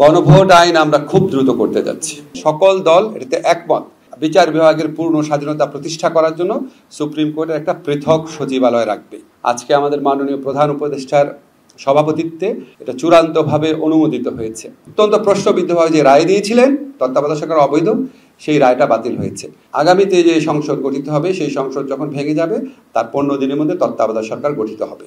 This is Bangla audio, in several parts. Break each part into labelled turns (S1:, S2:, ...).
S1: গণভোট আইন আমরা খুব দ্রুত করতে যাচ্ছি। সকল দল এটাতে একমত। বিচার বিভাগের পূর্ণ স্বাধীনতা প্রতিষ্ঠা করার জন্য সুপ্রিম কোর্টের একটা পৃথক সচিবালয় রাখবে। আজকে আমাদের মাননীয় প্রধান উপদেষ্টার সভাপতিত্বে এটা চূড়ান্তভাবে অনুমোদিত হয়েছে। অত্যন্ত প্রশ্নবিদ্ধভাবে যে রায় দিয়েছিলেন তত্ত্বাবধায়ক সরকার অবৈধ, সেই রায়টা বাতিল হয়েছে। আগামীতে যে সংসদ গঠিত হবে, সেই সংসদ যখন ভেঙে যাবে তার 15 দিনের মধ্যে তত্ত্বাবধায়ক সরকার গঠিত হবে।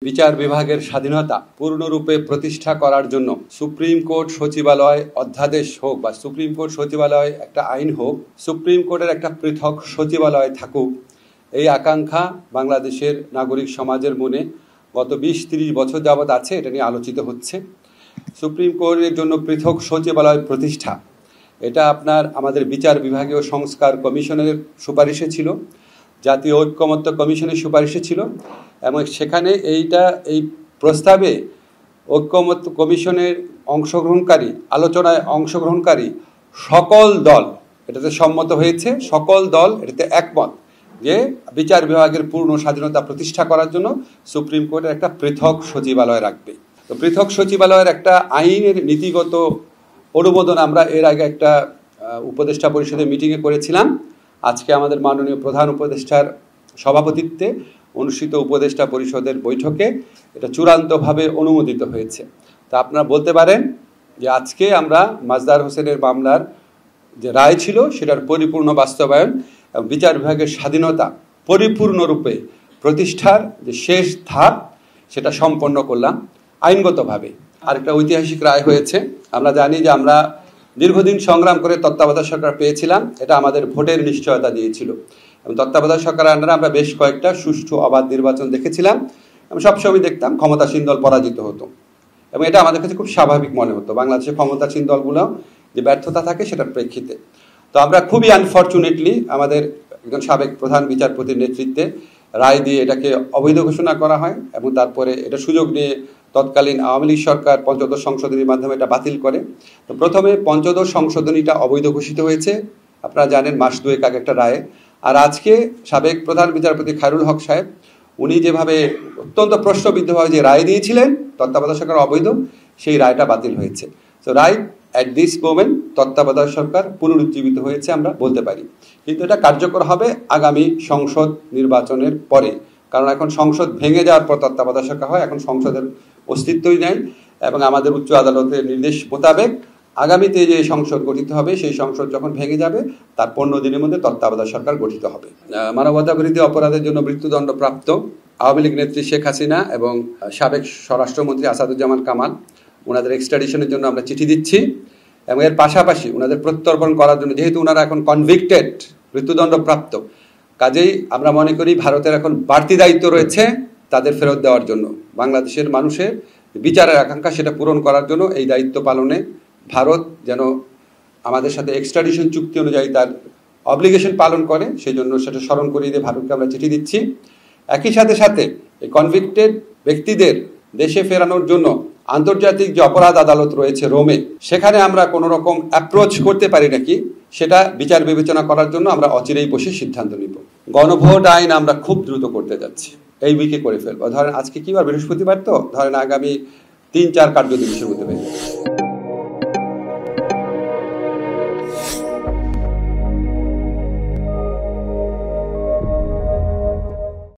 S1: বিচার বিভাগের স্বাধীনতা পূর্ণরূপে প্রতিষ্ঠা করার জন্য সুপ্রিম কোর্ট সচিবালয় অধ্যাদেশ হোক বা সুপ্রিম কোর্ট সচিবালয় একটা আইন হোক, সুপ্রিম কোর্টের একটা পৃথক সচিবালয় থাকুক, এই আকাঙ্ক্ষা বাংলাদেশের নাগরিক সমাজের মনে গত 20-30 বছর যাবৎ আছে। এটা নিয়ে আলোচিত হচ্ছে। সুপ্রিম কোর্টের জন্য পৃথক সচিবালয় প্রতিষ্ঠা, এটা আমাদের বিচার বিভাগীয় সংস্কার কমিশনের সুপারিশে ছিল, জাতীয় ঐক্যমত্য কমিশনের সুপারিশে ছিল, এবং সেখানে এই প্রস্তাবে ঐক্যমত্য কমিশনের আলোচনায় অংশগ্রহণকারী সকল দল এটাতে সম্মত হয়েছে। সকল দল এটাতে একমত যে বিচার বিভাগের পূর্ণ স্বাধীনতা প্রতিষ্ঠা করার জন্য সুপ্রিম কোর্টের একটা পৃথক সচিবালয় রাখবে। তো পৃথক সচিবালয়ের একটা আইনের নীতিগত অনুমোদন আমরা এর আগে একটা উপদেষ্টা পরিষদের মিটিংয়ে করেছিলাম। আজকে আমাদের মাননীয় প্রধান উপদেষ্টার সভাপতিত্বে অনুষ্ঠিত উপদেষ্টা পরিষদের বৈঠকে এটা চূড়ান্তভাবে অনুমোদিত হয়েছে। তা আপনারা বলতে পারেন যে আজকে আমরা মাজদার হোসেনের মামলার যে রায় ছিল সেটার পরিপূর্ণ বাস্তবায়ন এবং বিচার বিভাগের স্বাধীনতা পরিপূর্ণরূপে প্রতিষ্ঠার যে শেষ ধাপ সেটা সম্পন্ন করলাম আইনগতভাবে। আরেকটা ঐতিহাসিক রায় হয়েছে। আমরা জানি যে আমরা দীর্ঘদিন সংগ্রাম করে তত্ত্বাবধায়ক সরকার পেয়েছিলাম, এটা আমাদের ভোটের নিশ্চয়তা দিয়েছিল। এবং তত্ত্বাবধায়ক সরকারের আন্ডারে আমরা বেশ কয়েকটা সুষ্ঠু অবাধ নির্বাচন দেখেছিলাম এবং সবসময় দেখতাম ক্ষমতাসীন দল পরাজিত হতো, এবং এটা আমাদের কাছে খুব স্বাভাবিক মনে হতো। বাংলাদেশের ক্ষমতাসীন দলগুলো যে ব্যর্থতা থাকে সেটার প্রেক্ষিতে। তো আমরা খুবই আনফর্চুনেটলি আমাদের একজন সাবেক প্রধান বিচারপতির নেতৃত্বে রায় দিয়ে এটাকে অবৈধ ঘোষণা করা হয়, এবং তারপরে এটা সুযোগ নিয়ে তৎকালীন আওয়ামী লীগ সরকার পঞ্চদশ সংশোধনীর মাধ্যমে এটা বাতিল করে। তো প্রথমে পঞ্চদশ সংশোধনীটা অবৈধ ঘোষিত হয়েছে, আপনারা জানেন, মাস 2 আগে একটা রায়ে। আর আজকে সাবেক প্রধান বিচারপতি খায়রুল হক সাহেব উনি যেভাবে অত্যন্ত প্রশ্নবিদ্ধভাবে যে রায় দিয়েছিলেন তত্ত্বাবধায়ক সরকার অবৈধ, সেই রায়টা বাতিল হয়েছে। So right at this moment তত্ত্বাবধায়ক সরকার পুনরুজ্জীবিত হয়েছে আমরা বলতে পারি। কিন্তু এটা কার্যকর হবে আগামী সংসদ নির্বাচনের পরে, কারণ এখন সংসদ ভেঙে যাওয়ার পর তত্ত্বাবধায়ক সরকার হয়, এখন সংসদের অস্তিত্বই নেই। এবং আমাদের উচ্চ আদালতের নির্দেশ মোতাবেক আগামীতে যে সংসদ গঠিত হবে, সেই সংসদ যখন ভেঙে যাবে তার 15 দিনের মধ্যে তত্ত্বাবধায়ক সরকার গঠিত হবে। মানবতা বিরোধী অপরাধের জন্য মৃত্যুদণ্ডপ্রাপ্ত আওয়ামী লীগ নেত্রী শেখ হাসিনা এবং সাবেক স্বরাষ্ট্রমন্ত্রী আসাদুজ্জামান কামাল, ওনাদের এক্সট্রাডিশনের জন্য আমরা চিঠি দিচ্ছি, এবং এর পাশাপাশি ওনাদের প্রত্যর্পণ করার জন্য, যেহেতু ওনারা এখন কনভিক্টেড মৃত্যুদণ্ডপ্রাপ্ত, কাজেই আমরা মনে করি ভারতের এখন বাড়তি দায়িত্ব রয়েছে তাদের ফেরত দেওয়ার জন্য। বাংলাদেশের মানুষের বিচারের আকাঙ্ক্ষা সেটা পূরণ করার জন্য এই দায়িত্ব পালনে ভারত যেন আমাদের সাথে এক্সট্রাডিশন চুক্তি অনুযায়ী তার অব্লিগেশন পালন করে, সেই জন্য সেটা স্মরণ করিয়ে দিয়ে ভারতকে আমরা চিঠি দিচ্ছি। একই সাথে এই কনভিক্টেড ব্যক্তিদের দেশে ফেরানোর জন্য আন্তর্জাতিক যে অপরাধ আদালত রয়েছে রোমে, সেখানে আমরা কোনো রকম অ্যাপ্রোচ করতে পারি নাকি সেটা বিচার বিবেচনা করার জন্য আমরা অচিরেই বসে সিদ্ধান্ত নিব। গণভোট আইন আমরা খুব দ্রুত করতে যাচ্ছি, এই উইকে করে ফেলবো। ধরেন আজকে কি বার, বৃহস্পতিবার, তো ধরেন আগামী 3-4 কার্য দিবসের মধ্যে